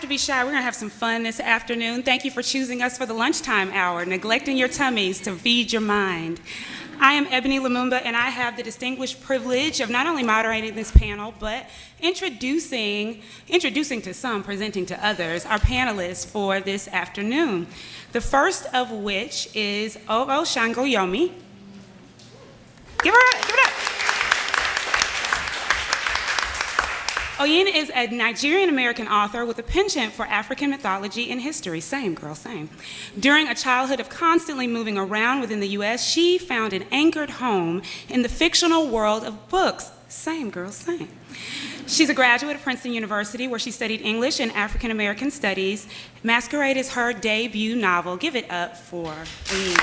be shy. We're going to have some fun this afternoon. Thank you for choosing us for the lunchtime hour, neglecting your tummies to feed your mind. I am Ebony Lumumba, and I have the distinguished privilege of not only moderating this panel, but introducing to some, presenting to others, our panelists for this afternoon. The first of which is Sangoyomi. Give it up. Oyin is a Nigerian-American author with a penchant for African mythology and history. Same, girl, same. During a childhood of constantly moving around within the U.S., she found an anchored home in the fictional world of books. Same, girl, same. She's a graduate of Princeton University, where she studied English and African-American studies. Masquerade is her debut novel. Give it up for Oyin.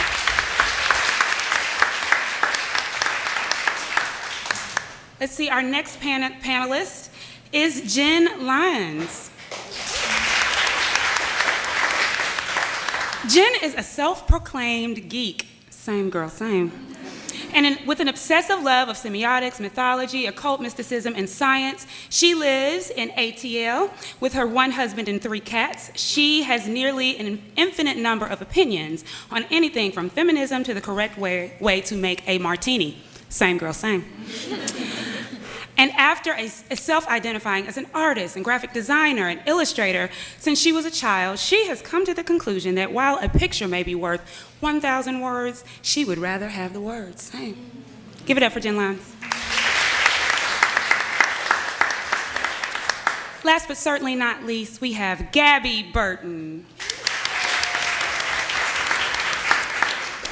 Let's see, our next panelist is Jenn Lyons. Jenn is a self-proclaimed geek. Same girl, same. And with an obsessive love of semiotics, mythology, occult mysticism, and science, she lives in ATL with her one husband and 3 cats. She has nearly an infinite number of opinions on anything from feminism to the correct way to make a martini. Same girl, same. And after self-identifying as an artist and graphic designer and illustrator since she was a child, she has come to the conclusion that while a picture may be worth 1,000 words, she would rather have the words. Same. Give it up for Jenn Lyons. Last but certainly not least, we have Gabi Burton.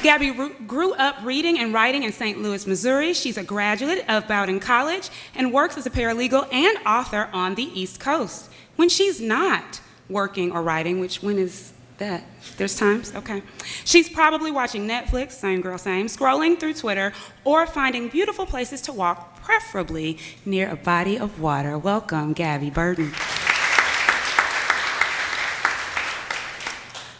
Gabi grew up reading and writing in St. Louis, Missouri. She's a graduate of Bowdoin College and works as a paralegal and author on the East Coast. When she's not working or writing, which when is that? There's times? Okay. She's probably watching Netflix, same girl, same, scrolling through Twitter, or finding beautiful places to walk, preferably near a body of water. Welcome, Gabi Burton.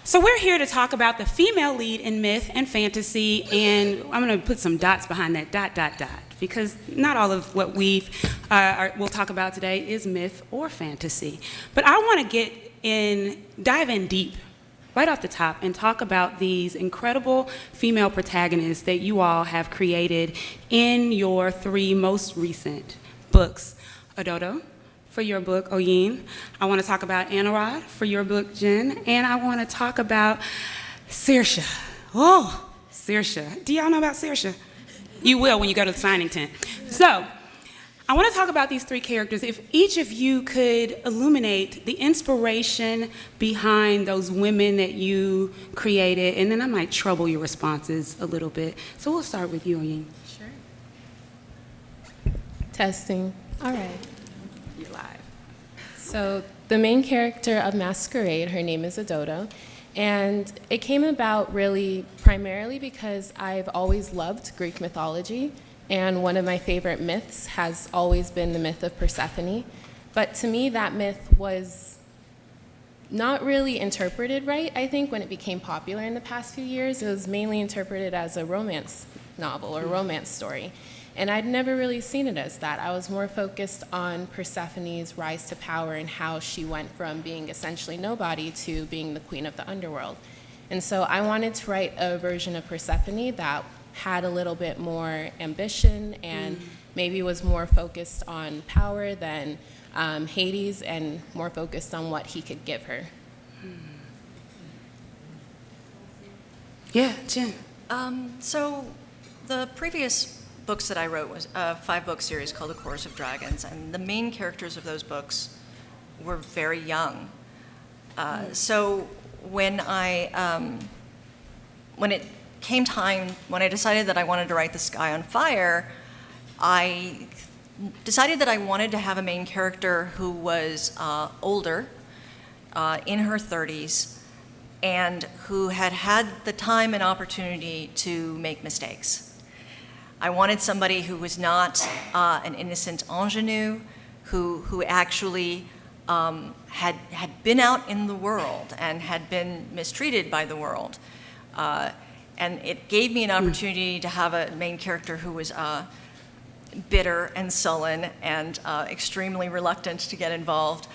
So we're here to talk about the female lead in myth and fantasy, and I'm going to put some dots behind that, because not all of what we'll talk about today is myth or fantasy. But I want to dive in deep, right off the top, and talk about these incredible female protagonists that you all have created in your 3 most recent books. Ododo, for your book, Oyin. I want to talk about Anarod for your book, Jenn. And I want to talk about Saoirse. Oh, Saoirse. Do y'all know about Saoirse? You will when you go to the signing tent. So, I want to talk about these 3 characters. If each of you could illuminate the inspiration behind those women that you created, and then I might trouble your responses a little bit. So we'll start with you, Oyin. Sure. Testing. All right. You're live. So the main character of Masquerade, her name is Ododo, and it came about really primarily because I've always loved Greek mythology, and one of my favorite myths has always been the myth of Persephone. But to me, that myth was not really interpreted right, I think, when it became popular in the past few years. It was mainly interpreted as a romance novel or romance story. And I'd never really seen it as that. I was more focused on Persephone's rise to power and how she went from being essentially nobody to being the queen of the underworld. And so I wanted to write a version of Persephone that had a little bit more ambition and maybe was more focused on power than Hades, and more focused on what he could give her. Yeah, Jenn. So the previous books that I wrote was a 5-book series called The Chorus of Dragons, and the main characters of those books were very young. So when it came time, when I decided that I wanted to write The Sky on Fire, I decided that I wanted to have a main character who was older, in her 30s, and who had had the time and opportunity to make mistakes. I wanted somebody who was not an innocent ingenue, who actually had been out in the world and had been mistreated by the world. And it gave me an opportunity to have a main character who was bitter and sullen and extremely reluctant to get involved.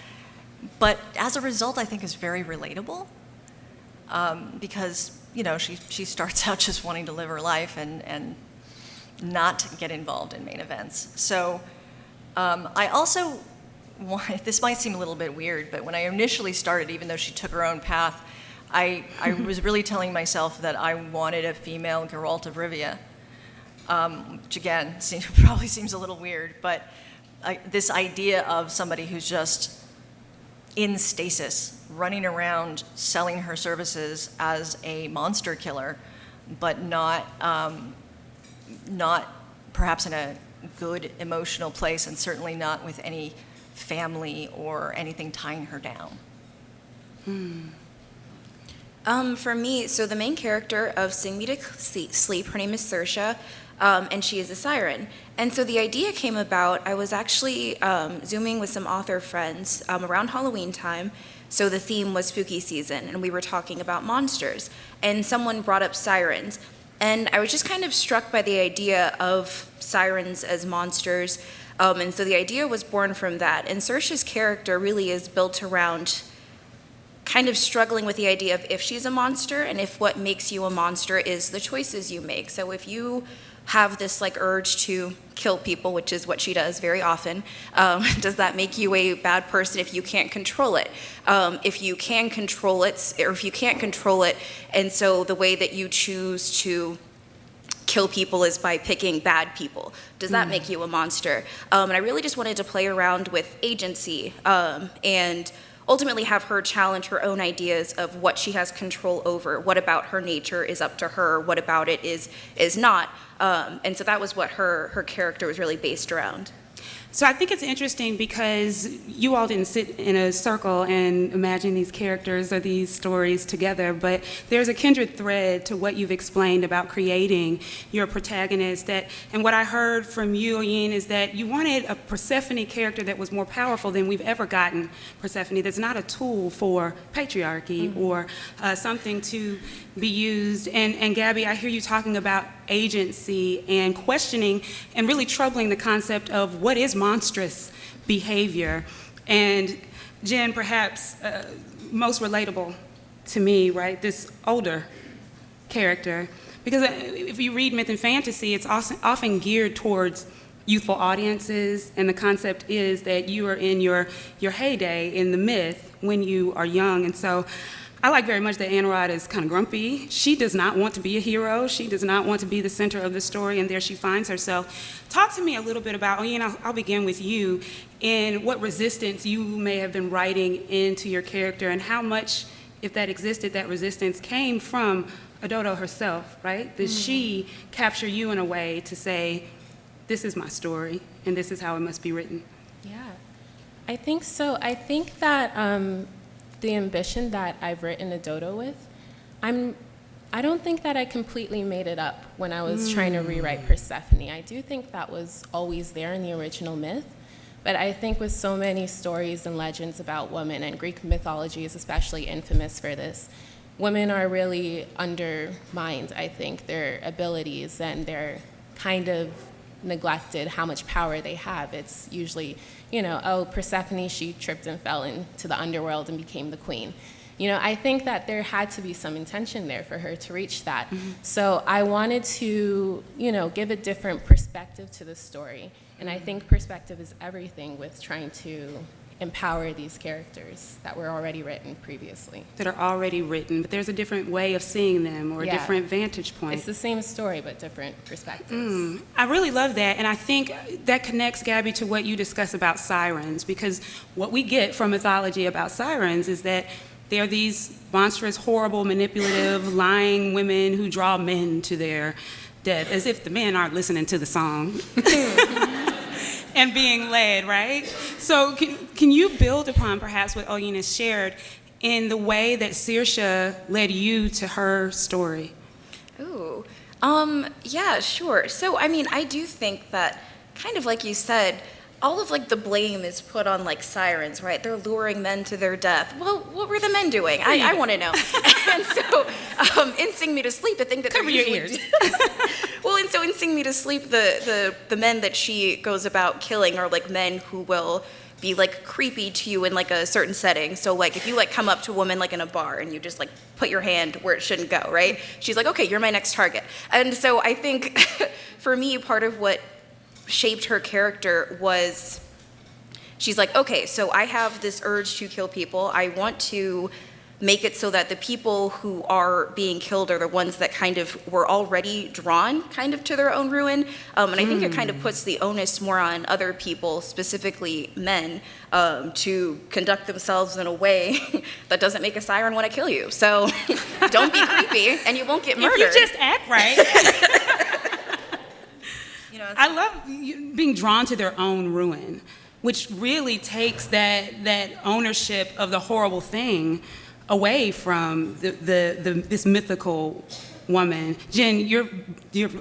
but as a result, I think is very relatable, because, you know, she starts out just wanting to live her life and not get involved in main events. So I also want, this might seem a little bit weird, but when I initially started, even though she took her own path, I was really telling myself that I wanted a female Geralt of Rivia, which again probably seems a little weird, but this idea of somebody who's just in stasis, running around selling her services as a monster killer, but not perhaps in a good emotional place, and certainly not with any family or anything tying her down. For me, so the main character of Sing Me to Sleep, her name is Saoirse, and she is a siren. And so the idea came about, I was actually Zooming with some author friends around Halloween time. So the theme was spooky season, and we were talking about monsters. And someone brought up sirens. And I was just kind of struck by the idea of sirens as monsters. And so the idea was born from that. And Saoirse's character really is built around kind of struggling with the idea of if she's a monster, and if what makes you a monster is the choices you make. So if you have this like urge to kill people, which is what she does very often, does that make you a bad person if you can't control it? If you can control it, or if you can't control it, and so the way that you choose to kill people is by picking bad people, does that make you a monster? And I really just wanted to play around with agency, and ultimately have her challenge her own ideas of what she has control over, what about her nature is up to her, what about it is not. And so that was what her character was really based around. So I think it's interesting because you all didn't sit in a circle and imagine these characters or these stories together, but there's a kindred thread to what you've explained about creating your protagonist. And what I heard from you, Yin, is that you wanted a Persephone character that was more powerful than we've ever gotten Persephone, that's not a tool for patriarchy or something to be used. And Gabi, I hear you talking about agency and questioning and really troubling the concept of what is monstrous behavior. And Jenn, perhaps most relatable to me, right, this older character, because if you read myth and fantasy, it's often geared towards youthful audiences, and the concept is that you are in your heyday in the myth when you are young. And so I like very much that Anarod is kind of grumpy. She does not want to be a hero. She does not want to be the center of the story, and there she finds herself. Talk to me a little bit about, I'll begin with you, in what resistance you may have been writing into your character, and how much, if that existed, that resistance came from Adodo herself, right? Does she capture you in a way to say, this is my story, and this is how it must be written? Yeah, I think so. I think that the ambition that I've written Adodo with, I don't think that I completely made it up when I was trying to rewrite Persephone. I do think that was always there in the original myth, but I think with so many stories and legends about women, and Greek mythology is especially infamous for this, women are really undermined, I think, their abilities, and they're kind of neglected how much power they have. It's usually, Persephone, she tripped and fell into the underworld and became the queen. I think that there had to be some intention there for her to reach that. So I wanted to, give a different perspective to the story. And I think perspective is everything with trying to empower these characters that were already written previously. That are already written, but there's a different way of seeing them, or a different vantage point. It's the same story, but different perspectives. I really love that, and I think that connects, Gabi, to what you discuss about sirens, because what we get from mythology about sirens is that they're these monstrous, horrible, manipulative, lying women who draw men to their death, as if the men aren't listening to the song. And being led, right? So can you build upon perhaps what Oyin has shared in the way that Saoirse led you to her story? Ooh, yeah, sure. So, I do think that, kind of like you said, all of the blame is put on sirens, right? They're luring men to their death. Well, what were the men doing? I want to know. And so, in Sing Me to Sleep, the thing that cover your ears. Well, and so in Sing Me to Sleep, the men that she goes about killing are men who will be like creepy to you in like a certain setting. So like if you like come up to a woman like in a bar and you just like put your hand where it shouldn't go, right? She's like, okay, you're my next target. And so I think for me, part of what shaped her character was she's like, okay, so I have this urge to kill people. I want to make it so that the people who are being killed are the ones that kind of were already drawn kind of to their own ruin. And I think it kind of puts the onus more on other people, specifically men, to conduct themselves in a way that doesn't make a siren want to kill you. So don't be creepy and you won't get murdered. If you just act right. I love being drawn to their own ruin, which really takes that ownership of the horrible thing away from this mythical woman. Jenn, you're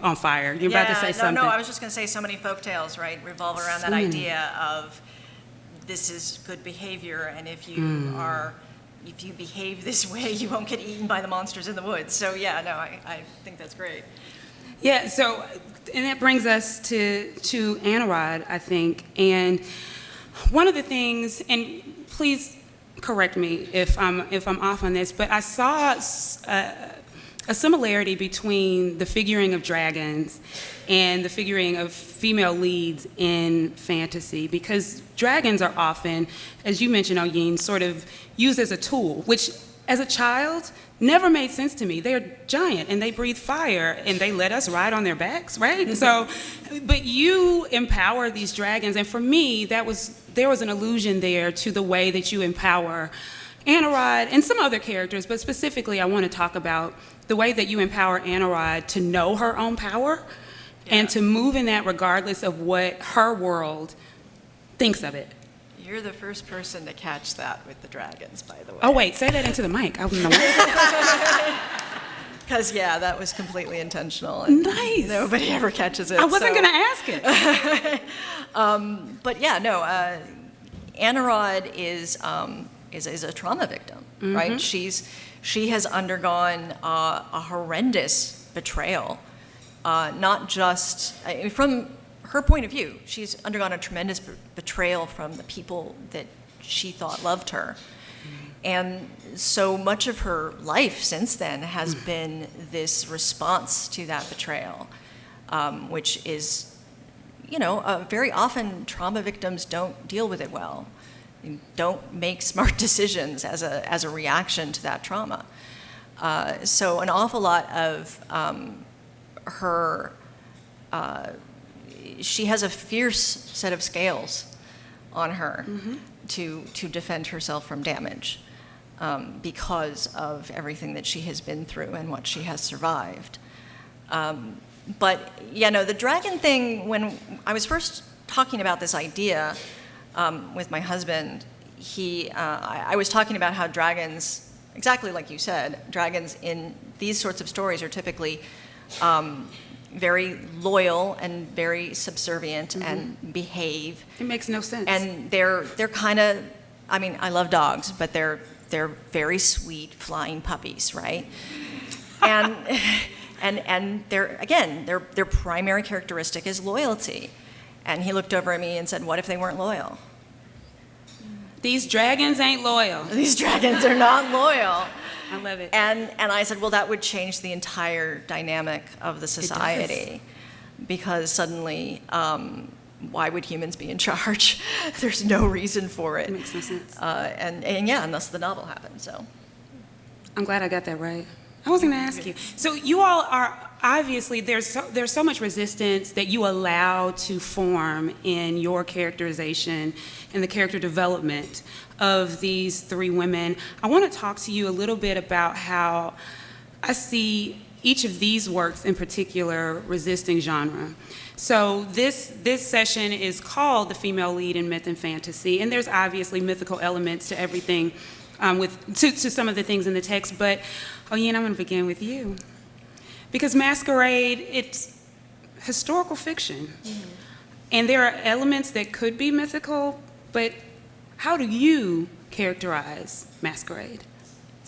on fire. You're about to say something. No, I was just going to say so many folk tales, right, revolve around that idea of this is good behavior, and if you behave this way, you won't get eaten by the monsters in the woods. So yeah, no, I think that's great. Yeah, so, and that brings us to Anarod, I think. And one of the things, and please correct me if I'm off on this, but I saw a similarity between the figuring of dragons and the figuring of female leads in fantasy, because dragons are often, as you mentioned, Oyin, sort of used as a tool, which as a child never made sense to me. They're giant and they breathe fire and they let us ride on their backs, right? So, but you empower these dragons, and for me, there was an allusion there to the way that you empower Anarod and some other characters, but specifically I want to talk about the way that you empower Anarod to know her own power and to move in that regardless of what her world thinks of it. You're the first person to catch that with the dragons, by the way. Oh, wait, say that into the mic. I don't know. Because, yeah, that was completely intentional. And nice. Nobody ever catches it. I wasn't going to ask it. But, yeah, no, Anarod is a trauma victim, right? She has undergone a horrendous betrayal, not just from her point of view. She's undergone a tremendous betrayal from the people that she thought loved her. And so much of her life since then has been this response to that betrayal, which is, very often trauma victims don't deal with it well, don't make smart decisions as a reaction to that trauma. So an awful lot of her, she has a fierce set of scales on her to defend herself from damage because of everything that she has been through and what she has survived. But, the dragon thing, when I was first talking about this idea with my husband, I was talking about how dragons, exactly like you said, dragons in these sorts of stories are typically very loyal and very subservient and behave. It makes no sense. And they're kind of, I love dogs, but they're very sweet flying puppies, right? And their primary characteristic is loyalty. And he looked over at me and said, "What if they weren't loyal?" These dragons ain't loyal. These dragons are not loyal. I love it. And I said, well, that would change the entire dynamic of the society, because suddenly, why would humans be in charge? There's no reason for it. It makes no sense. And thus the novel happened. So I'm glad I got that right. I was going to ask you. So you all are obviously there's so much resistance that you allow to form in your characterization and the character development of these three women. I want to talk to you a little bit about how I see each of these works in particular resisting genre. So this session is called The Female Lead in Myth and Fantasy, and there's obviously mythical elements to everything, to some of the things in the text, but Oyin, I'm going to begin with you. Because Masquerade, it's historical fiction. And there are elements that could be mythical, but how do you characterize Masquerade?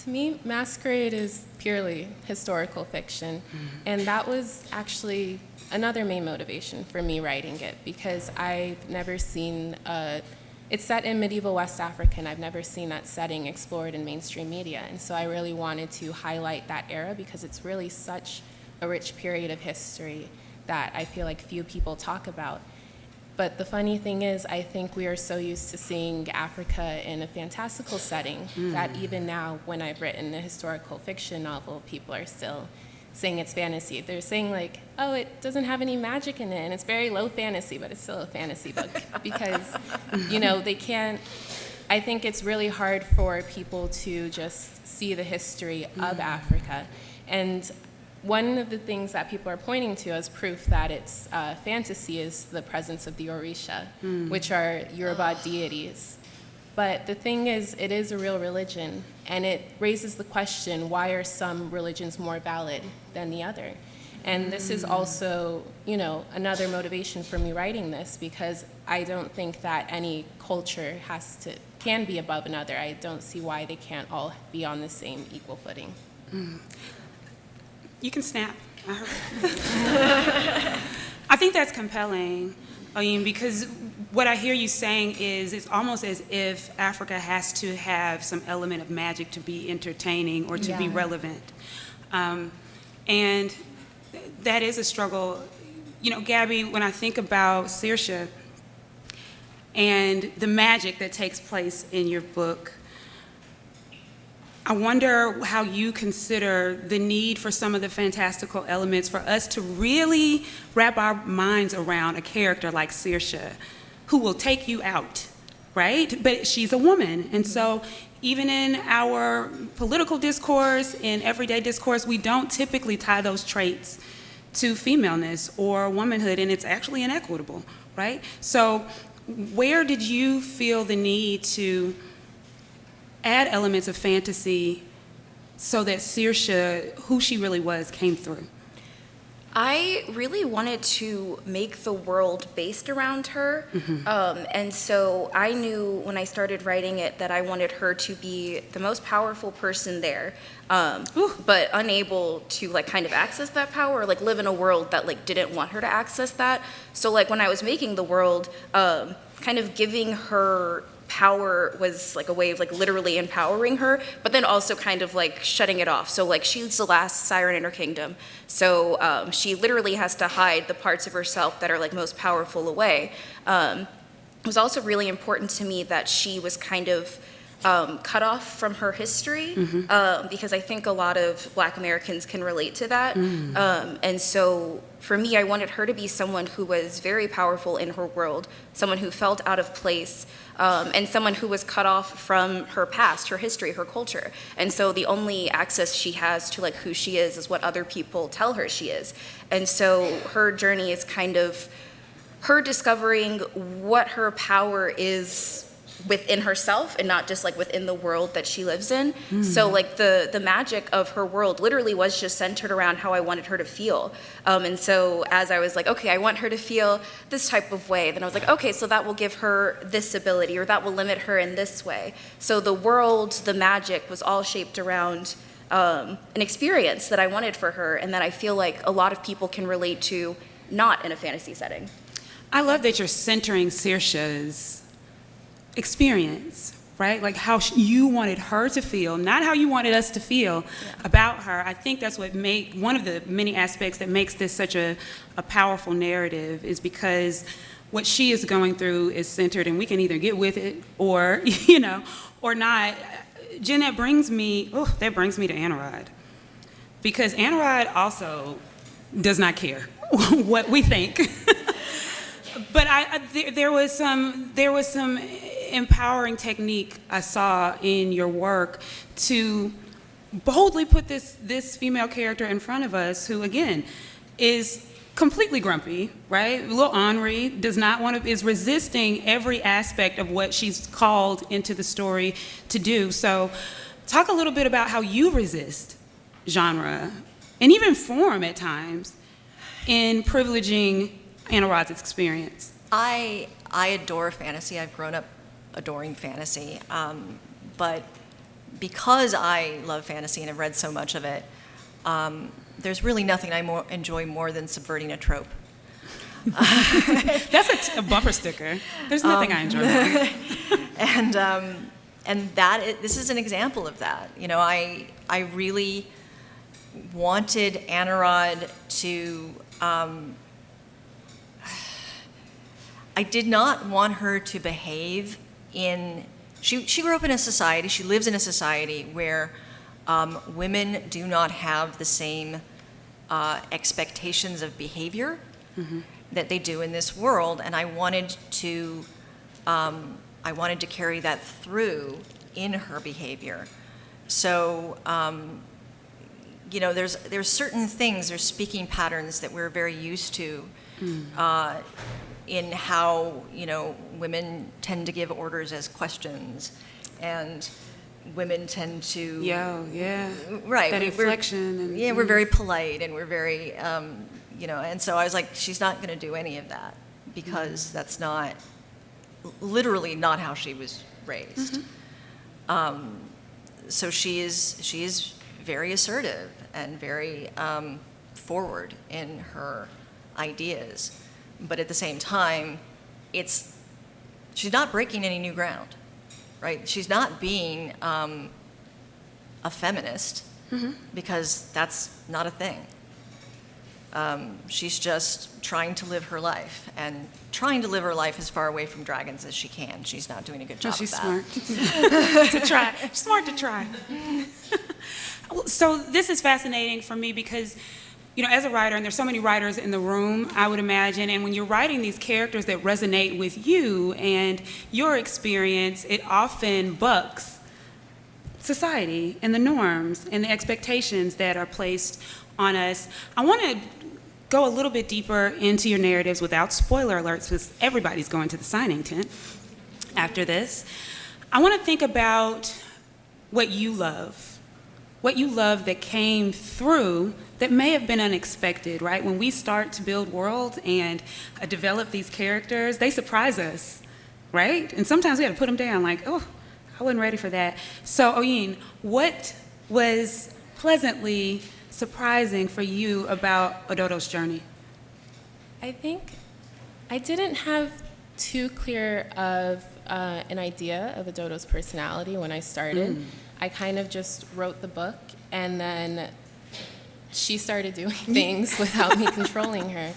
To me, Masquerade is purely historical fiction, and that was actually another main motivation for me writing it, because I've never seen a it's set in medieval West Africa, and I've never seen that setting explored in mainstream media. And so I really wanted to highlight that era because it's really such a rich period of history that I feel like few people talk about. But the funny thing is, I think we are so used to seeing Africa in a fantastical setting that even now, when I've written a historical fiction novel, people are still saying it's fantasy. They're saying like, oh, it doesn't have any magic in it, and it's very low fantasy, but it's still a fantasy book because, they can't. I think it's really hard for people to just see the history of Africa. And one of the things that people are pointing to as proof that it's fantasy is the presence of the Orisha, which are Yoruba deities. But the thing is, it is a real religion, and it raises the question, why are some religions more valid than the other? And this is also, another motivation for me writing this, because I don't think that any culture can be above another. I don't see why they can't all be on the same equal footing. You can snap. I heard. I think that's compelling. Because what I hear you saying is it's almost as if Africa has to have some element of magic to be entertaining or to be relevant. And that is a struggle. Gabi, when I think about Saoirse and the magic that takes place in your book, I wonder how you consider the need for some of the fantastical elements for us to really wrap our minds around a character like Saoirse, who will take you out, right? But she's a woman. And so even in our political discourse, in everyday discourse, we don't typically tie those traits to femaleness or womanhood, and it's actually inequitable, right? So where did you feel the need to add elements of fantasy so that Saoirse, who she really was, came through? I really wanted to make the world based around her. And so I knew when I started writing it that I wanted her to be the most powerful person there, but unable to kind of access that power, or live in a world that didn't want her to access that. So when I was making the world, kind of giving her power was a way of literally empowering her, but then also kind of shutting it off. So she's the last siren in her kingdom, so she literally has to hide the parts of herself that are most powerful away. It was also really important to me that she was kind of cut off from her history, because I think a lot of Black Americans can relate to that. And so for me, I wanted her to be someone who was very powerful in her world, someone who felt out of place, and someone who was cut off from her past, her history, her culture. And so the only access she has to who she is what other people tell her she is. And so her journey is kind of her discovering what her power is within herself and not just within the world that she lives in. So the magic of her world literally was just centered around how I wanted her to feel. And so as I was okay, I want her to feel this type of way, then I was okay, so that will give her this ability, or that will limit her in this way. So the world, the magic was all shaped around an experience that I wanted for her, and that I feel a lot of people can relate to, not in a fantasy setting. I love that you're centering Saoirse's experience, right? How you wanted her to feel, not how you wanted us to feel about her. I think that's what one of the many aspects that makes this such a powerful narrative, is because what she is going through is centered, and we can either get with it or, or not. Jenn, that brings me to Anarod, because Anarod also does not care what we think. But there was some empowering technique I saw in your work to boldly put this female character in front of us, who again is completely grumpy, right? A little ornery, is resisting every aspect of what she's called into the story to do. So talk a little bit about how you resist genre and even form at times in privileging Anna Rod's experience. I adore fantasy. I've grown up adoring fantasy. But because I love fantasy and have read so much of it, there's really nothing I enjoy more than subverting a trope. That's a bumper sticker. There's nothing I enjoy more. And this is an example of that. You know, I really wanted Anarod to. I did not want her to behave in. She grew up in a society. She lives in a society where women do not have the same expectations of behavior that they do in this world, and I wanted to carry that through in her behavior. So, you know, there's certain things, there's speaking patterns that we're very used to in how, you know, women tend to give orders as questions, and women tend to... Right. That inflection. We're very polite, and we're very, you know, and so I was like, she's not going to do any of that, because that's not, literally not how she was raised. So she is very assertive and very forward in her ideas, but at the same time, she's not breaking any new ground, right? She's not being a feminist, because that's not a thing. She's just trying to live her life, and trying to live her life as far away from dragons as she can. She's not doing a good job of that. She's smart. To try. Smart to try. So this is fascinating for me because, you know, as a writer, and there's so many writers in the room, I would imagine, and when you're writing these characters that resonate with you and your experience, it often bucks society and the norms and the expectations that are placed on us. I want to go a little bit deeper into your narratives without spoiler alerts, because everybody's going to the signing tent after this. I want to think about what you love that came through that may have been unexpected, right? When we start to build worlds and develop these characters, they surprise us, right? And sometimes we have to put them down, like, oh, I wasn't ready for that. So, Oyin, what was pleasantly surprising for you about Ododo's journey? I think I didn't have too clear of an idea of Ododo's personality when I started. I kind of just wrote the book, and then she started doing things without me controlling her.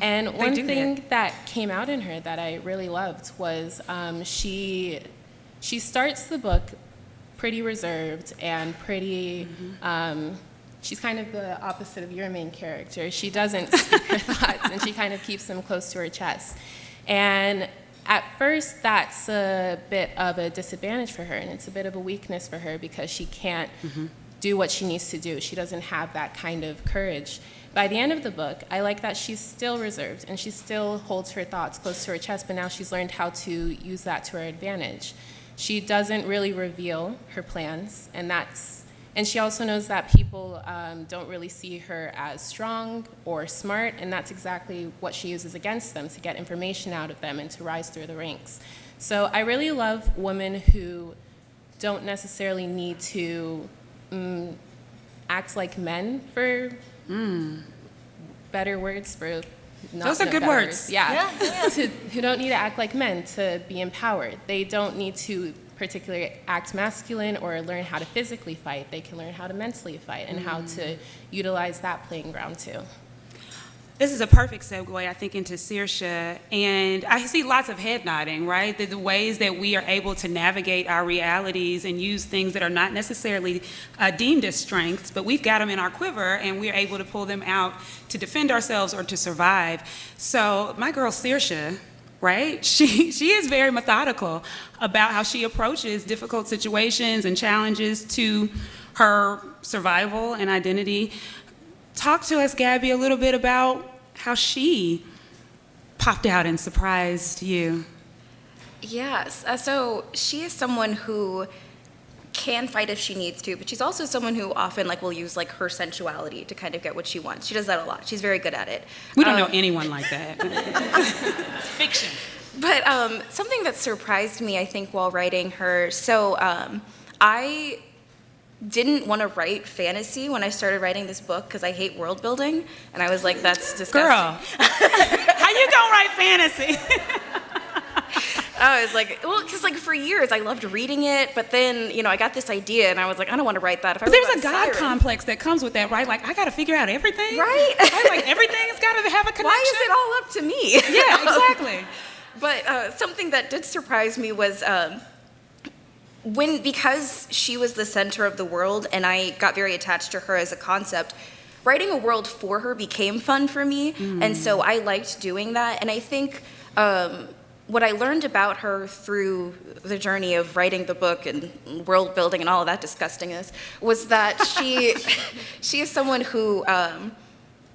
And one thing that came out in her that I really loved was she starts the book pretty reserved and pretty, she's kind of the opposite of your main character. She doesn't speak her thoughts, and she kind of keeps them close to her chest. And at first, that's a bit of a disadvantage for her, and it's a bit of a weakness for her because she can't do what she needs to do. She doesn't have that kind of courage. By the end of the book, I like that she's still reserved, and she still holds her thoughts close to her chest, but now she's learned how to use that to her advantage. She doesn't really reveal her plans, and she also knows that people don't really see her as strong or smart, and that's exactly what she uses against them, to get information out of them and to rise through the ranks. So I really love women who don't necessarily need to act like men, for better words, for not Those are good better words. Yeah. Who don't need to act like men to be empowered. They don't need to particularly act masculine or learn how to physically fight. They can learn how to mentally fight and how to utilize that playing ground too. This is a perfect segue, I think, into Saoirse, and I see lots of head nodding, right? The ways that we are able to navigate our realities and use things that are not necessarily deemed as strengths, but we've got them in our quiver, and we're able to pull them out to defend ourselves or to survive. So my girl Saoirse, right? She is very methodical about how she approaches difficult situations and challenges to her survival and identity. Talk to us, Gabi, a little bit about how she popped out and surprised you. Yes, so she is someone who can fight if she needs to, but she's also someone who often will use her sensuality to kind of get what she wants. She does that a lot. She's very good at it. We don't know anyone like that. Fiction. But something that surprised me, I think, while writing her, so I didn't want to write fantasy when I started writing this book because I hate world building, and I was like, that's disgusting. Girl, how you gonna write fantasy? I was like, well, because like for years I loved reading it, but then I got this idea and I was like, I don't want to write that. If I But wrote there's a about God sirens- complex that comes with that, right? Like, I got to figure out everything. Right? Right? Like, everything's got to have a connection. Why is it all up to me? Yeah, exactly. But something that did surprise me was because she was the center of the world and I got very attached to her as a concept, writing a world for her became fun for me. And so I liked doing that. And I think what I learned about her through the journey of writing the book and world building and all of that disgustingness was that she is someone who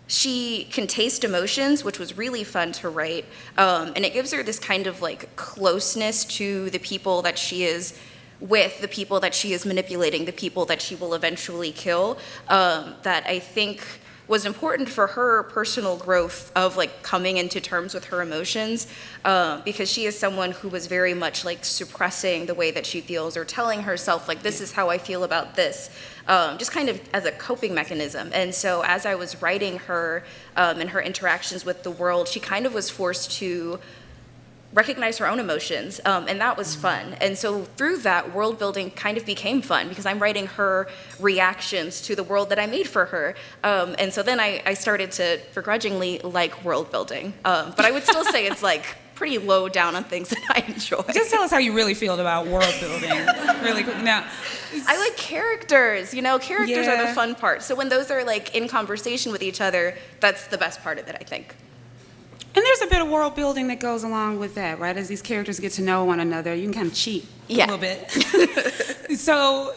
she can taste emotions, which was really fun to write, and it gives her this kind of like closeness to the people that she is with, the people that she is manipulating, the people that she will eventually kill, that I think was important for her personal growth of like coming into terms with her emotions, because she is someone who was very much like suppressing the way that she feels or telling herself like, this is how I feel about this, just kind of as a coping mechanism. And so as I was writing her and her interactions with the world, she kind of was forced to recognize her own emotions, and that was fun. And so through that, world building kind of became fun because I'm writing her reactions to the world that I made for her. And so then I started to begrudgingly like world building, but I would still say it's like pretty low down on things that I enjoy. Just tell us how you really feel about world building, really quick. Now, I like characters, characters are Yeah. the fun part. So when those are like in conversation with each other, that's the best part of it, I think. and there's a bit of world building that goes along with that, right? As these characters get to know one another, you can kind of cheat Yeah. a little bit. So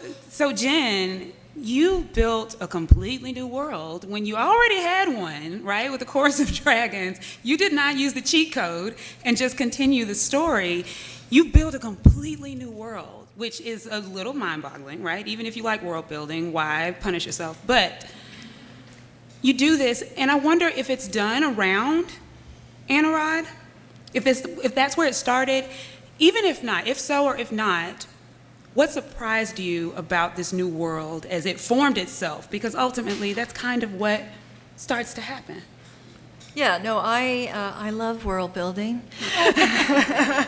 Jenn, you built a completely new world when you already had one, right? With the Chorus of Dragons. You did not use the cheat code and just continue the story. You built a completely new world, which is a little mind-boggling, right? Even if you like world building, why punish yourself? But you do this, and I wonder if it's done around Anarod, if that's where it started, even if not, if so or if not, what surprised you about this new world as it formed itself? Because ultimately, that's kind of what starts to happen. Yeah, no, I love world building.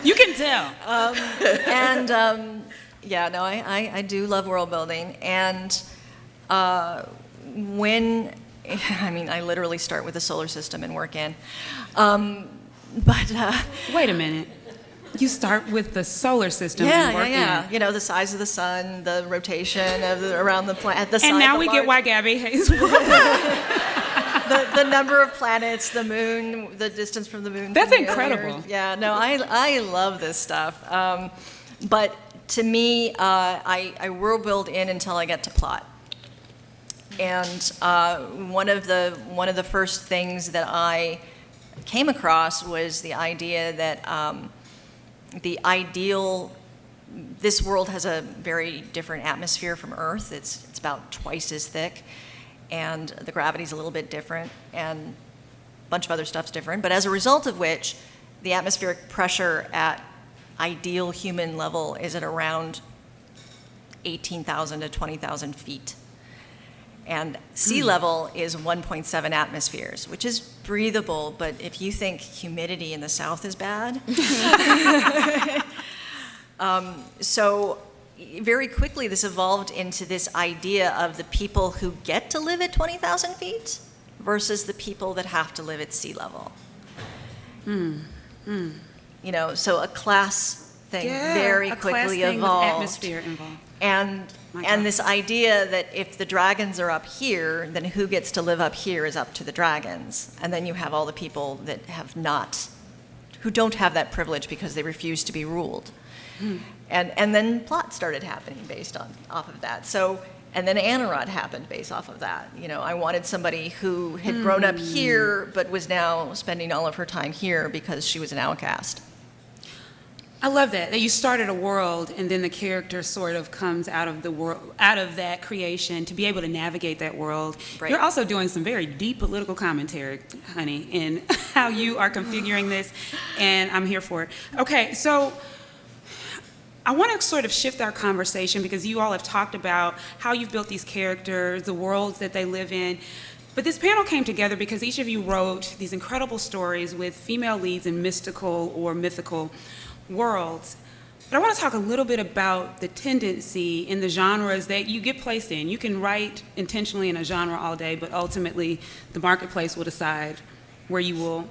You can tell. Yeah, no, I do love world building. And I literally start with the solar system and work in. Wait a minute. You start with the solar system and work in. The size of the sun, the rotation around the planet, the size. And now we get why Gabi hates world. the number of planets, the moon, the distance from the moon. That's from the incredible. Earth. Yeah, no, I love this stuff. But to me, I world build in until I get to plot. And one of the first things that I came across was the idea that this world has a very different atmosphere from Earth. It's about twice as thick, and the gravity's a little bit different, and a bunch of other stuff's different. But as a result of which, the atmospheric pressure at ideal human level is at around 18,000 to 20,000 feet. And sea level is 1.7 atmospheres, which is breathable, but if you think humidity in the south is bad. So very quickly this evolved into this idea of the people who get to live at 20,000 feet versus the people that have to live at sea level. So a class thing very a class quickly thing with evolved. atmosphere involved. And this idea that if the dragons are up here, then who gets to live up here is up to the dragons. And then you have all the people that who don't have that privilege because they refuse to be ruled. And then plot started happening based off of that. And then Anarod happened based off of that. I wanted somebody who had grown up here but was now spending all of her time here because she was an outcast. I love that you started a world and then the character sort of comes out of the world, out of that creation to be able to navigate that world. Right. You're also doing some very deep political commentary, honey, in how you are configuring this, and I'm here for it. Okay, so I want to sort of shift our conversation because you all have talked about how you've built these characters, the worlds that they live in. But this panel came together because each of you wrote these incredible stories with female leads in mystical or mythical worlds. But I want to talk a little bit about the tendency in the genres that you get placed in. You can write intentionally in a genre all day, but ultimately the marketplace will decide where you will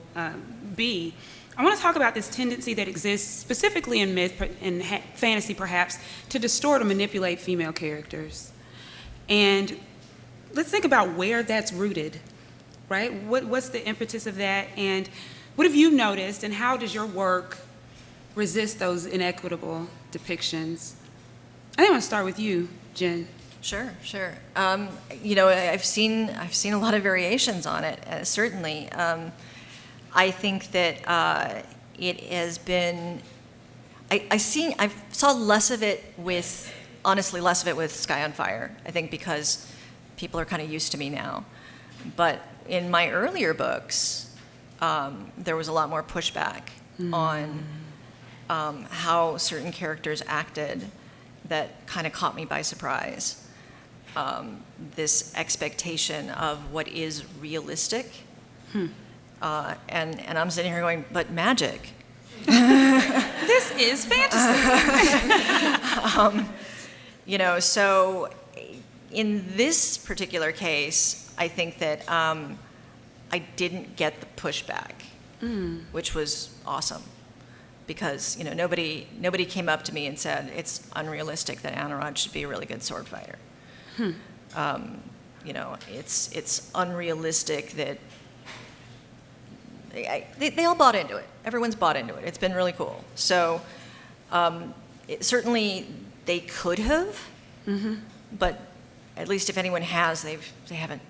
be. I want to talk about this tendency that exists specifically in myth and fantasy, perhaps, to distort or manipulate female characters. And let's think about where that's rooted, right? What's the impetus of that? And what have you noticed, and how does your work resist those inequitable depictions? I think I want to start with you, Jenn. Sure. I've seen a lot of variations on it. Certainly, I think that it has been. I saw less of it with Sky on Fire. I think because people are kind of used to me now, but in my earlier books, there was a lot more pushback on how certain characters acted that kind of caught me by surprise. This expectation of what is realistic. And I'm sitting here going, but magic. This is fantasy. So in this particular case, I think that I didn't get the pushback, which was awesome. Because nobody came up to me and said it's unrealistic that Anurag should be a really good sword fighter. It's unrealistic that they all bought into it. Everyone's bought into it. It's been really cool. So certainly they could have, but at least if anyone has, they haven't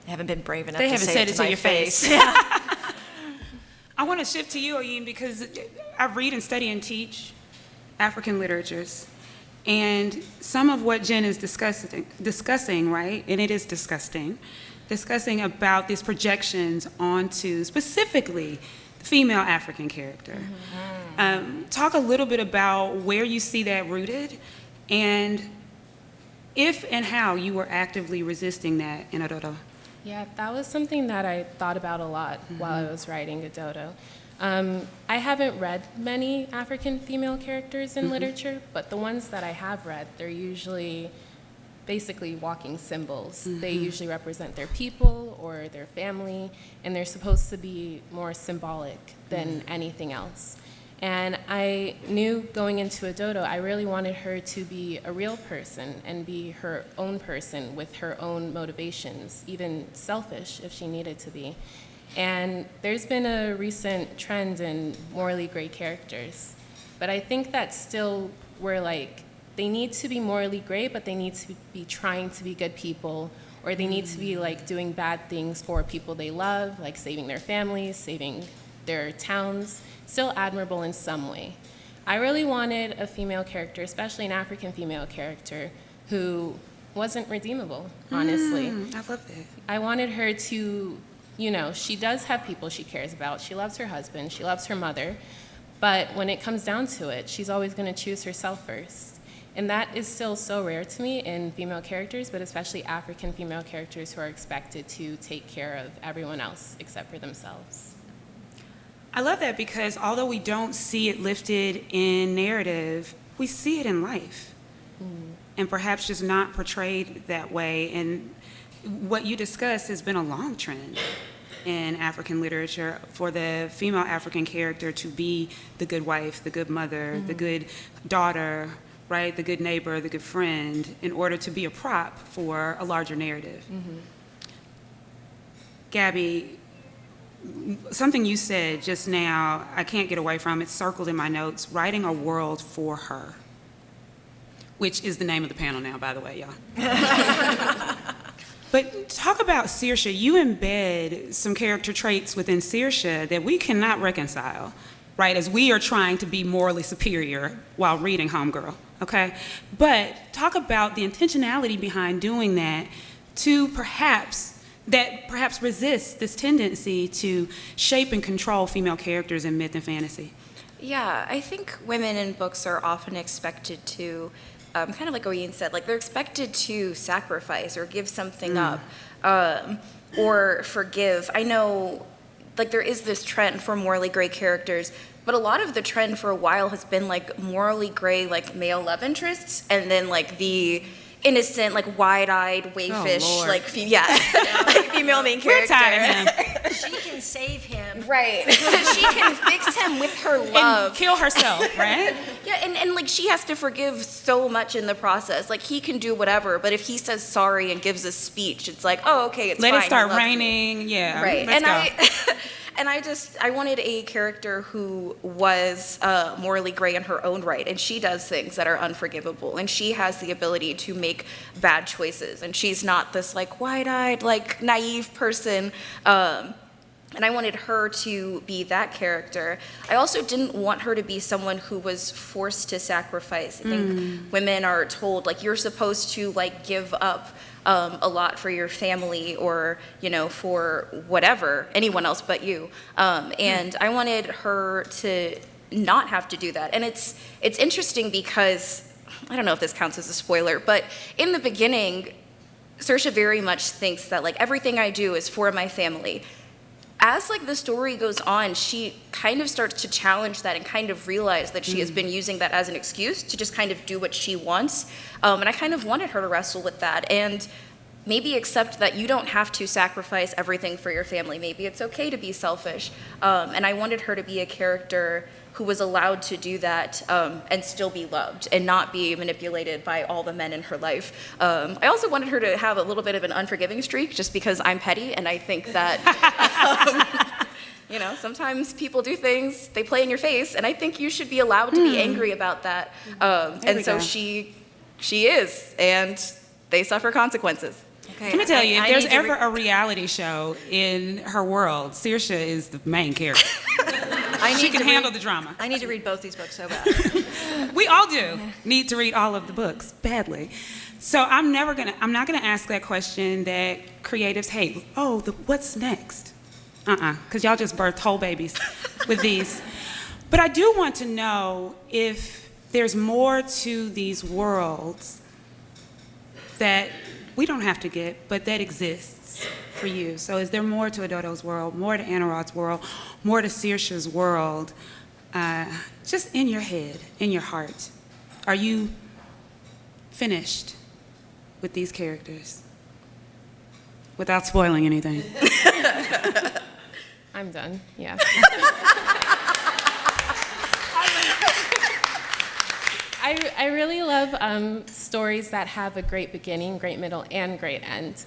been brave enough to say it to my face. I want to shift to you, Oyin, because I read and study and teach African literatures. And some of what Jenn is discussing, right, and it is discussing about these projections onto specifically the female African character. Talk a little bit about where you see that rooted and if and how you were actively resisting that in Adodo. Yeah, that was something that I thought about a lot while I was writing Adodo. I haven't read many African female characters in literature, but the ones that I have read, they're usually basically walking symbols. They usually represent their people or their family, and they're supposed to be more symbolic than anything else. And I knew going into Adodo, I really wanted her to be a real person and be her own person with her own motivations, even selfish if she needed to be. And there's been a recent trend in morally gray characters, but I think that still we're like, they need to be morally gray, but they need to be trying to be good people, or they need to be like doing bad things for people they love, like saving their families, saving their towns, still admirable in some way. I really wanted a female character, especially an African female character, who wasn't redeemable, honestly. I love that. I wanted her to, she does have people she cares about. She loves her husband, she loves her mother, but when it comes down to it, she's always going to choose herself first. And that is still so rare to me in female characters, but especially African female characters who are expected to take care of everyone else except for themselves. I love that because although we don't see it lifted in narrative, we see it in life. And perhaps just not portrayed that way. And what you discussed has been a long trend in African literature for the female African character to be the good wife, the good mother, the good daughter, right, the good neighbor, the good friend, in order to be a prop for a larger narrative. Gabi, something you said just now, I can't get away from, it's circled in my notes, writing a world for her, which is the name of the panel now, by the way, y'all. But talk about Saoirse. You embed some character traits within Saoirse that we cannot reconcile, right, as we are trying to be morally superior while reading Homegirl, okay? But talk about the intentionality behind doing that to perhaps resist this tendency to shape and control female characters in myth and fantasy. Yeah, I think women in books are often expected to, kind of like Oyin said, like they're expected to sacrifice or give something up, or forgive. I know, like there is this trend for morally gray characters, but a lot of the trend for a while has been like morally gray, like male love interests, and then like the innocent, like wide-eyed, wayfish, Lord. like like female main character. We're tired of him. She can save him. Right. She can fix him with her love. And kill herself, right? Yeah, and like she has to forgive so much in the process. Like he can do whatever, but if he says sorry and gives a speech, it's like, oh, okay, it's Let fine. it start I love you. raining. Yeah. Right. Let's go. And I wanted a character who was morally gray in her own right, and she does things that are unforgivable, and she has the ability to make bad choices, and she's not this like wide-eyed, like naive person. And I wanted her to be that character. I also didn't want her to be someone who was forced to sacrifice. I think women are told, like, you're supposed to, like, give up a lot for your family or, you know, for whatever, anyone else but you. And I wanted her to not have to do that. And it's interesting because, I don't know if this counts as a spoiler, but in the beginning, Saoirse very much thinks that, like, everything I do is for my family. As like the story goes on, she kind of starts to challenge that and kind of realize that she has been using that as an excuse to just kind of do what she wants. And I kind of wanted her to wrestle with that and maybe accept that you don't have to sacrifice everything for your family. Maybe it's okay to be selfish. And I wanted her to be a character who was allowed to do that and still be loved and not be manipulated by all the men in her life. I also wanted her to have a little bit of an unforgiving streak just because I'm petty and I think that, you know, sometimes people do things, they play in your face, and I think you should be allowed to be angry about that. And so she is, and they suffer consequences. Okay, Let me tell you, if I there's need to ever a reality show in her world, Saoirse is the main character. She can handle the drama. I need to read both these books so bad. We all do need to read all of the books badly. So I'm not gonna ask that question that creatives hate. Oh, what's next? Because y'all just birthed whole babies with these. But I do want to know if there's more to these worlds that we don't have to get, but that exists for you. So is there more to Adodo's world, more to Anarod's world, more to Saoirse's world, just in your head, in your heart? Are you finished with these characters? Without spoiling anything. I'm done, yeah. I really love stories that have a great beginning, great middle, and great end.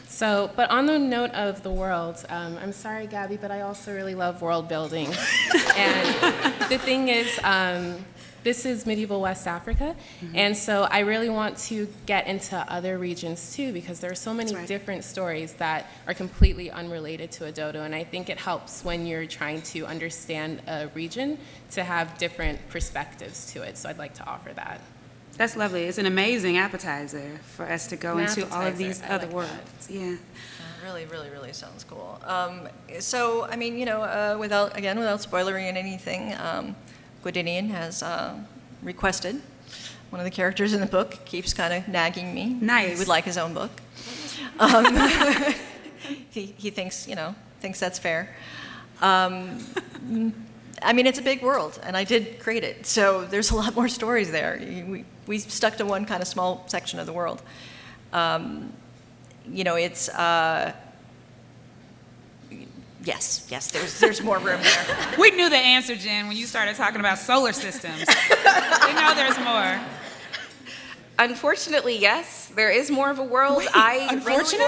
So, but on the note of the world, I'm sorry, Gabi, but I also really love world building. And the thing is, this is medieval West Africa, and so I really want to get into other regions too, because there are so many different stories that are completely unrelated to Adodo, and I think it helps when you're trying to understand a region to have different perspectives to it, so I'd like to offer that. That's lovely. It's an amazing appetizer for us to go into all of these other like worlds. Yeah. Really, really, really sounds cool. So, I mean, you know, without spoilering anything, Gwydion has requested one of the characters in the book, keeps kind of nagging me. Nice. He would like his own book. He thinks that's fair. I mean, it's a big world, and I did create it, so there's a lot more stories there. We stuck to one kind of small section of the world. You know, it's yes, there's more room there. We knew the answer, Jenn, when you started talking about solar systems. We know there's more. Unfortunately, yes, there is more of a world. Wait, unfortunately?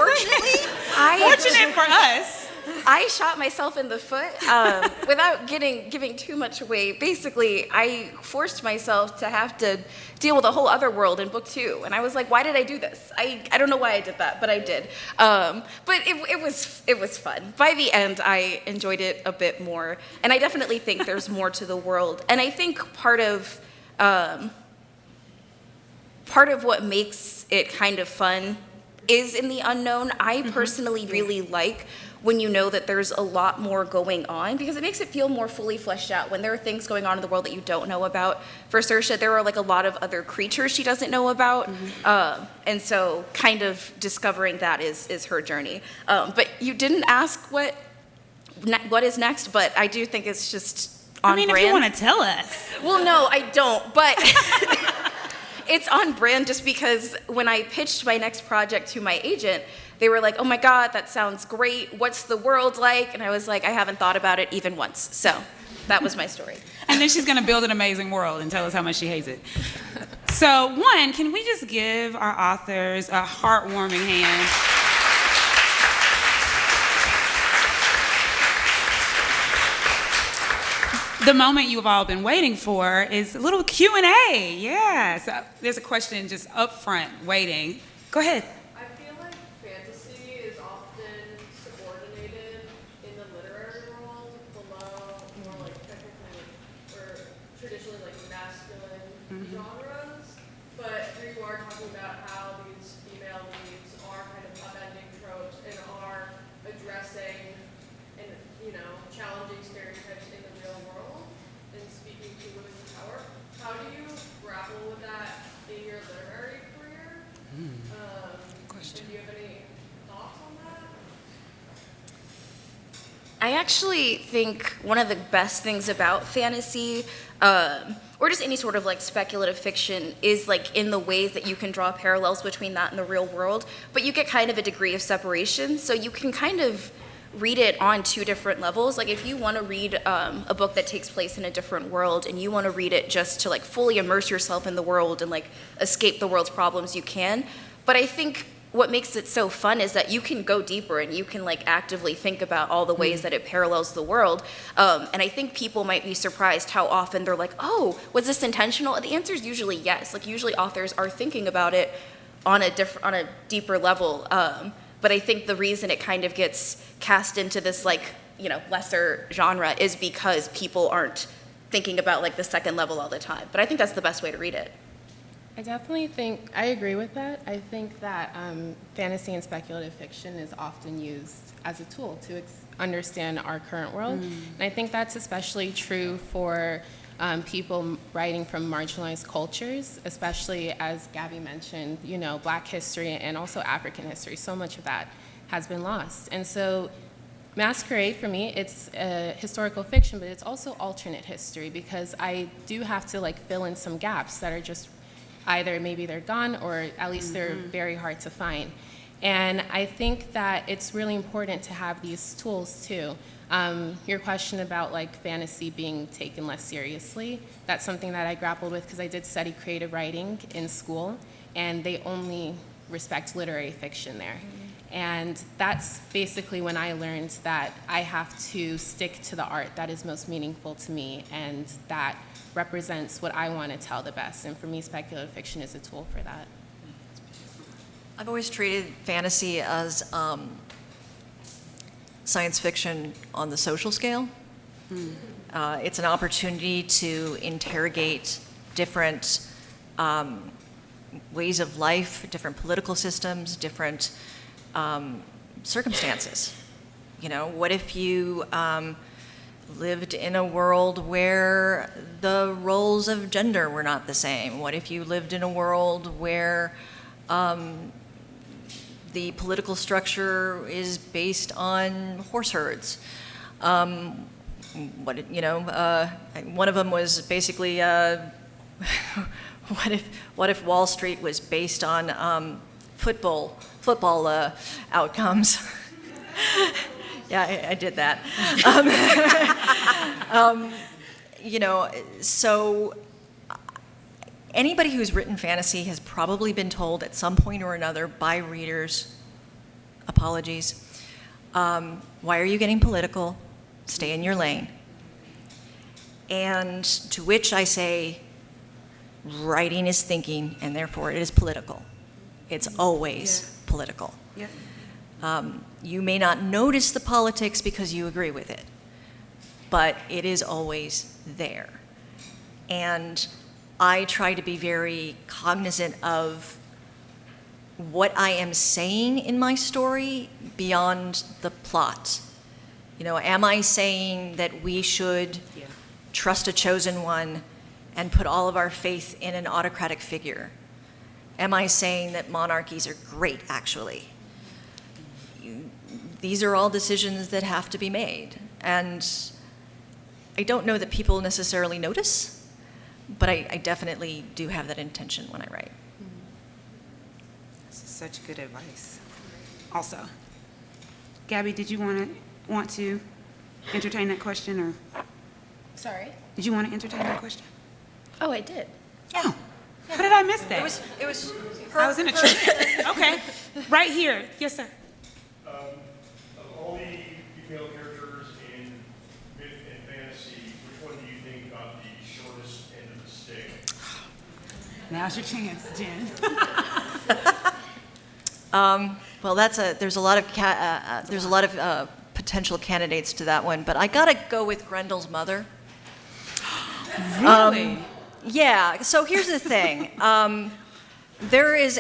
Fortunate for us. I shot myself in the foot without giving too much away. Basically, I forced myself to have to deal with a whole other world in book 2, and I was like, why did I do this? I don't know why I did that, but I did. But it was fun. By the end, I enjoyed it a bit more, and I definitely think there's more to the world. And I think part of what makes it kind of fun is in the unknown. I personally really like when you know that there's a lot more going on, because it makes it feel more fully fleshed out when there are things going on in the world that you don't know about. For Saoirse, there are like a lot of other creatures she doesn't know about, and so kind of discovering that is her journey. But you didn't ask what is next, but I do think it's just on brand. if you want to tell us. Well, no, I don't, but it's on brand just because when I pitched my next project to my agent, they were like, oh my God, that sounds great. What's the world like? And I was like, I haven't thought about it even once. So that was my story. And then she's going to build an amazing world and tell us how much she hates it. So, one, can we just give our authors a heartwarming hand? The moment you've all been waiting for is a little Q&A. Yeah. So there's a question just up front waiting. Go ahead. I feel like fantasy is often subordinated in the literary world below more like technically or traditionally like masculine genres. But here you are talking about how these female leads are kind of upending tropes and are addressing and challenging stereotypes in the real world and speaking to women's power. How do you grapple with that in your literary career? And do you have any thoughts on that? I actually think one of the best things about fantasy, or just any sort of like speculative fiction, is like in the ways that you can draw parallels between that and the real world, but you get kind of a degree of separation, so you can kind of read it on two different levels. Like if you want to read a book that takes place in a different world and you want to read it just to like fully immerse yourself in the world and like escape the world's problems, you can. But I think what makes it so fun is that you can go deeper and you can like actively think about all the ways that it parallels the world. And I think people might be surprised how often they're like, oh, was this intentional? And the answer is usually yes. Like usually authors are thinking about it on a deeper level. But I think the reason it kind of gets cast into this like, lesser genre is because people aren't thinking about like the second level all the time. But I think that's the best way to read it. I definitely think, I agree with that. I think that fantasy and speculative fiction is often used as a tool to understand our current world. And I think that's especially true for people writing from marginalized cultures, especially as Gabi mentioned, Black history and also African history. So much of that has been lost. And so Masquerade, for me, it's historical fiction, but it's also alternate history because I do have to like fill in some gaps that are just either maybe they're gone or at least they're very hard to find. And I think that it's really important to have these tools too. Your question about like fantasy being taken less seriously, that's something that I grappled with because I did study creative writing in school and they only respect literary fiction there. And that's basically when I learned that I have to stick to the art that is most meaningful to me and that represents what I want to tell the best. And for me, speculative fiction is a tool for that. I've always treated fantasy as science fiction on the social scale. It's an opportunity to interrogate different ways of life, different political systems, different circumstances. What if you lived in a world where the roles of gender were not the same? What if you lived in a world where the political structure is based on horse herds? One of them was basically, what if Wall Street was based on football outcomes? Yeah, I did that. So anybody who's written fantasy has probably been told at some point or another by readers, apologies, why are you getting political? Stay in your lane. And to which I say, writing is thinking, and therefore it is political. It's always political. Yeah. You may not notice the politics because you agree with it, but it is always there. And I try to be very cognizant of what I am saying in my story beyond the plot. You know, am I saying that we should trust a chosen one and put all of our faith in an autocratic figure? Am I saying that monarchies are great, actually? These are all decisions that have to be made. And I don't know that people necessarily notice, but I definitely do have that intention when I write. This is such good advice. Also, Gabi, did you want to entertain that question, or Sorry? did you want to entertain that question? Oh, I did. Oh, how did I miss that? It was I was in a trance. Okay, right here. Yes, sir. Of all the female characters in myth and fantasy, which one do you think got the shortest end of the stick? Now's your chance, Jen. Well, there's a lot of potential candidates to that one, but I gotta go with Grendel's mother. Really? Yeah. So here's the thing. There is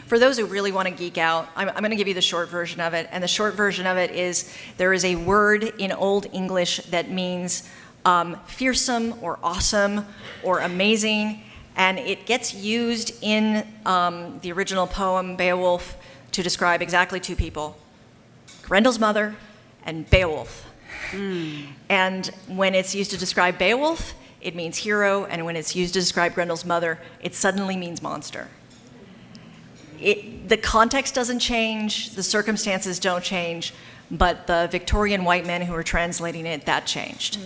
for those who really want to geek out, I'm going to give you the short version of it, and the short version of it is there is a word in Old English that means fearsome or awesome or amazing. And it gets used in the original poem, Beowulf, to describe exactly two people, Grendel's mother and Beowulf. And when it's used to describe Beowulf, it means hero, and when it's used to describe Grendel's mother, it suddenly means monster. The context doesn't change, the circumstances don't change, but the Victorian white men who were translating it, that changed.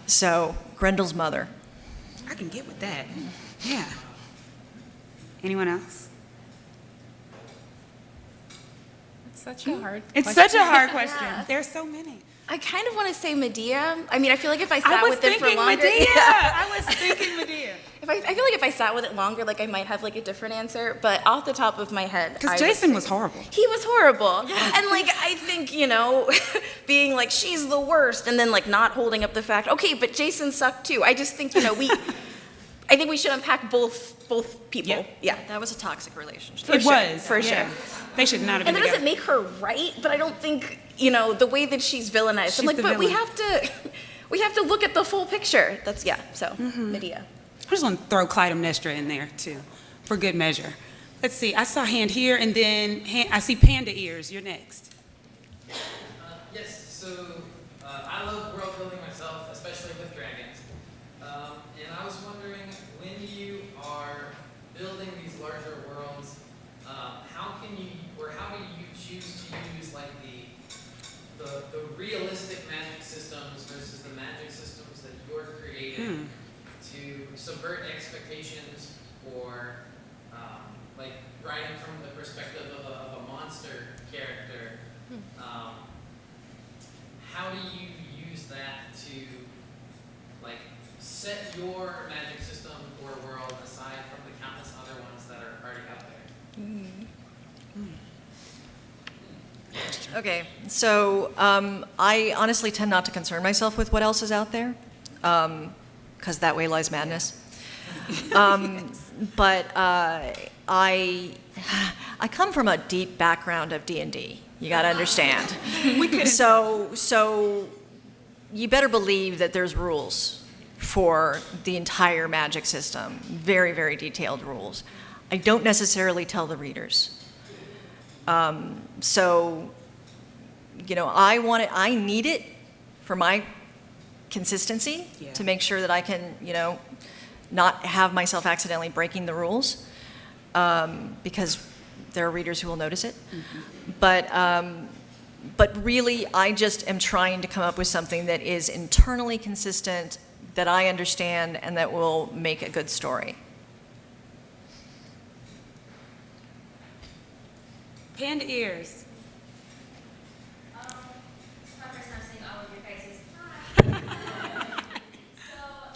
So, Grendel's mother. I can get with that. Yeah. Anyone else? It's such a hard It's question. such a hard question. There's so many. I kind of want to say Medea. I mean, I feel like if I I sat was with it for thinking longer, Medea. yeah. I was thinking Medea. I feel like if I sat with it longer, like I might have like a different answer. But off the top of my head, I Because would Jason say- was horrible. He was horrible, and like I think being like she's the worst, and then like not holding up the fact. Okay, but Jason sucked too. I just think I think we should unpack both people. Yep. Yeah. That was a toxic relationship. It was. For yeah. sure. They should not have been And that together. doesn't make her right, but I don't think, the way that she's villainized. She's I'm like, the but we villain. have to look at the full picture. So Medea. I'm just going to throw Clytemnestra in there, too, for good measure. Let's see. I saw hand here, and then I see panda ears. You're next. Yes, so I love world building myself, especially with dragons. And I was wondering, when you are building these larger worlds, how do you choose to use like the realistic magic systems versus the magic systems that you're creating to subvert expectations, or like writing from the perspective of a monster character? How do you use that to like set your magic system or world aside from the countless other ones that are already out there? Okay, so I honestly tend not to concern myself with what else is out there, because that way lies madness. But I come from a deep background of D&D. You got to understand. So you better believe that there's rules for the entire magic system. Very, very detailed rules. I don't necessarily tell the readers. So, I need it for my consistency to make sure that I can, not have myself accidentally breaking the rules, because there are readers who will notice it. But really, I just am trying to come up with something that is internally consistent, that I understand, and that will make a good story. Panda ears. It's my first time seeing all of your faces. Hi. So,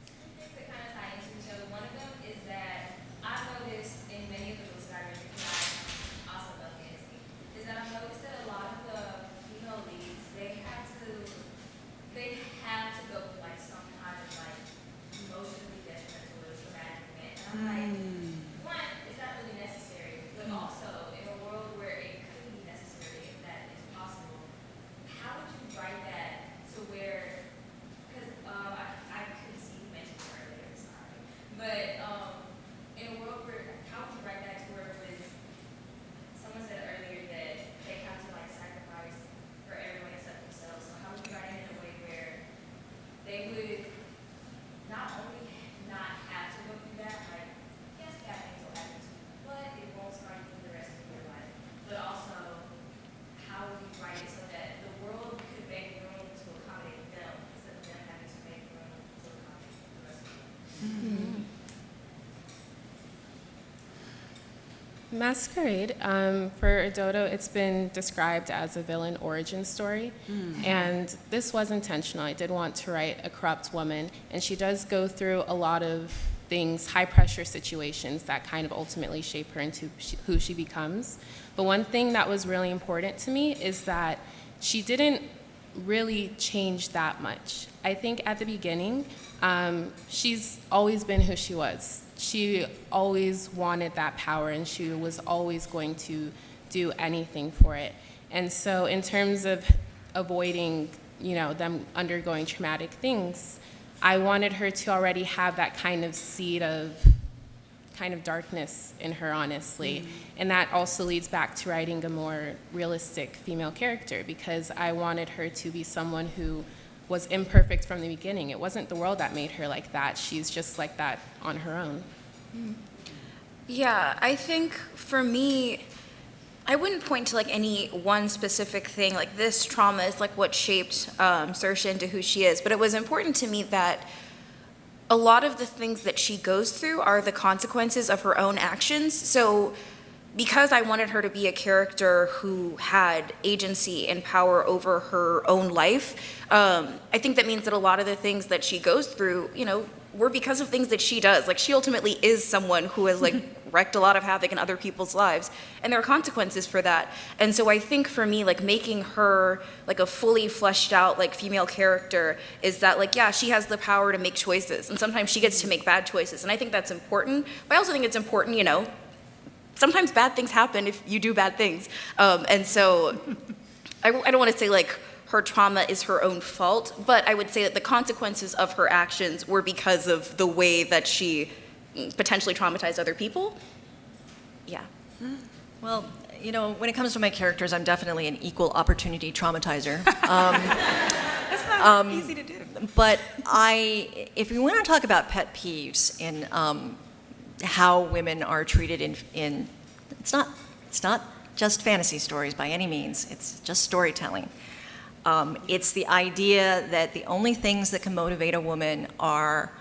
two things that kind of tie into each other. One of them is that I've noticed in many of the books that I read, because I also love fantasy, is that I've noticed that a lot of the female leads, they have to go through like some kind of like emotionally detrimental or traumatic event. And I'm like, one, is that really Masquerade, for Dodo, it's been described as a villain origin story, and this was intentional. I did want to write a corrupt woman, and she does go through a lot of things, high-pressure situations that kind of ultimately shape her into who she becomes. But one thing that was really important to me is that she didn't really change that much. I think at the beginning, she's always been who she was. She always wanted that power, and she was always going to do anything for it. And so in terms of avoiding, them undergoing traumatic things, I wanted her to already have that kind of seed of kind of darkness in her, honestly. And that also leads back to writing a more realistic female character, because I wanted her to be someone who was imperfect from the beginning. It wasn't the world that made her like that. She's just like that on her own. Yeah, I think for me, I wouldn't point to like any one specific thing, like this trauma is like what shaped Saoirse into who she is. But it was important to me that a lot of the things that she goes through are the consequences of her own actions. So because I wanted her to be a character who had agency and power over her own life, I think that means that a lot of the things that she goes through, were because of things that she does. Like, she ultimately is someone who has like wreaked a lot of havoc in other people's lives, and there are consequences for that. And so I think for me, like, making her like a fully fleshed out like female character is that, like, yeah, she has the power to make choices, and sometimes she gets to make bad choices, and I think that's important. But I also think it's important, sometimes bad things happen if you do bad things. And so I don't want to say like her trauma is her own fault, but I would say that the consequences of her actions were because of the way that she potentially traumatized other people. Yeah. Well, when it comes to my characters, I'm definitely an equal opportunity traumatizer. That's not easy to do. But if we want to talk about pet peeves in how women are treated in it's not just fantasy stories by any means, it's just storytelling. It's the idea that the only things that can motivate a woman are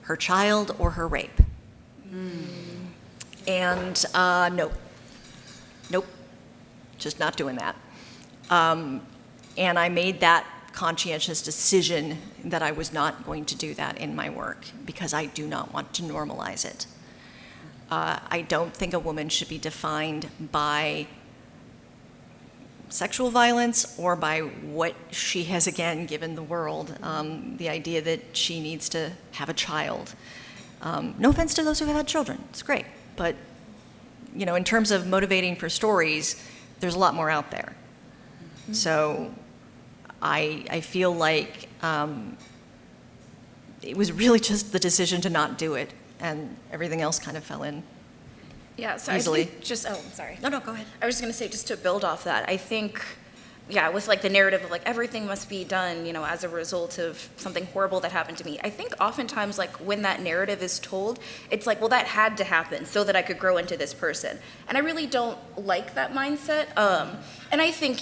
her child or her rape. And nope, just not doing that. And I made that conscientious decision that I was not going to do that in my work, because I do not want to normalize it. I don't think a woman should be defined by sexual violence or by what she has, again, given the world. The idea that she needs to have a child. No offense to those who have had children, it's great. But, in terms of motivating for stories, there's a lot more out there. So I feel like it was really just the decision to not do it, and everything else kind of fell in. Yeah, so Easily. I think I'm sorry. No, go ahead. I was just going to say, just to build off that, I think, with like the narrative of like everything must be done, as a result of something horrible that happened to me. I think oftentimes like when that narrative is told, it's like, well, that had to happen so that I could grow into this person. And I really don't like that mindset. And I think,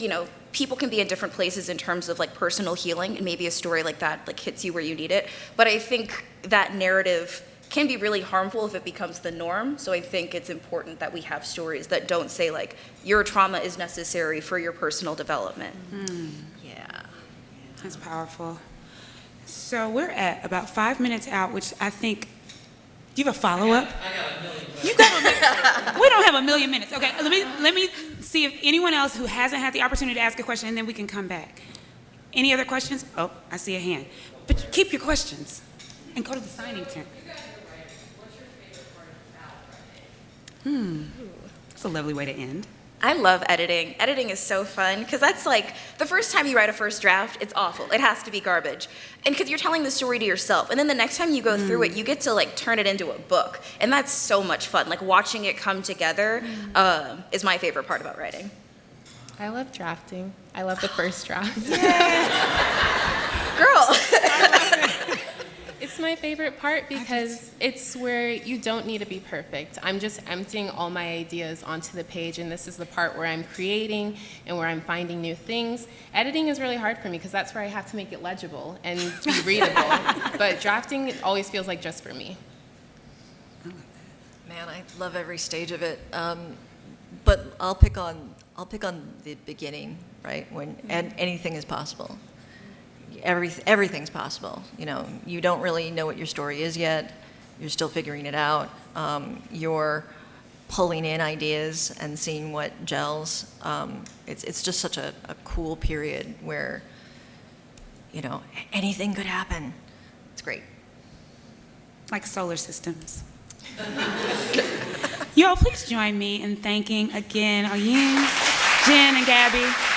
people can be in different places in terms of like personal healing, and maybe a story like that like hits you where you need it. But I think that narrative can be really harmful if it becomes the norm. So I think it's important that we have stories that don't say like, your trauma is necessary for your personal development. Yeah. That's powerful. So we're at about 5 minutes out, which I think, do you have a follow-up? I got a million questions. You got we don't have a million minutes. Okay, let me see if anyone else who hasn't had the opportunity to ask a question, and then we can come back. Any other questions? Oh, I see a hand. But keep your questions and go to the signing tent. That's a lovely way to end. I love editing. Editing is so fun, because that's like, the first time you write a first draft, it's awful. It has to be garbage. And because you're telling the story to yourself. And then the next time you go through it, you get to like turn it into a book. And that's so much fun. Like watching it come together is my favorite part about writing. I love drafting. I love the first draft. Girl. It's my favorite part because it's where you don't need to be perfect. I'm just emptying all my ideas onto the page, and this is the part where I'm creating and where I'm finding new things. Editing is really hard for me because that's where I have to make it legible and be readable. But drafting, it always feels like just for me. Man, I love every stage of it. But I'll pick on the beginning, right? When anything is possible. Everything's possible. You know, you don't really know what your story is yet. You're still figuring it out. You're pulling in ideas and seeing what gels. It's just such a cool period where, you know, anything could happen. It's great. Like solar systems. You all, please join me in thanking again Lyons, Jenn, and Gabi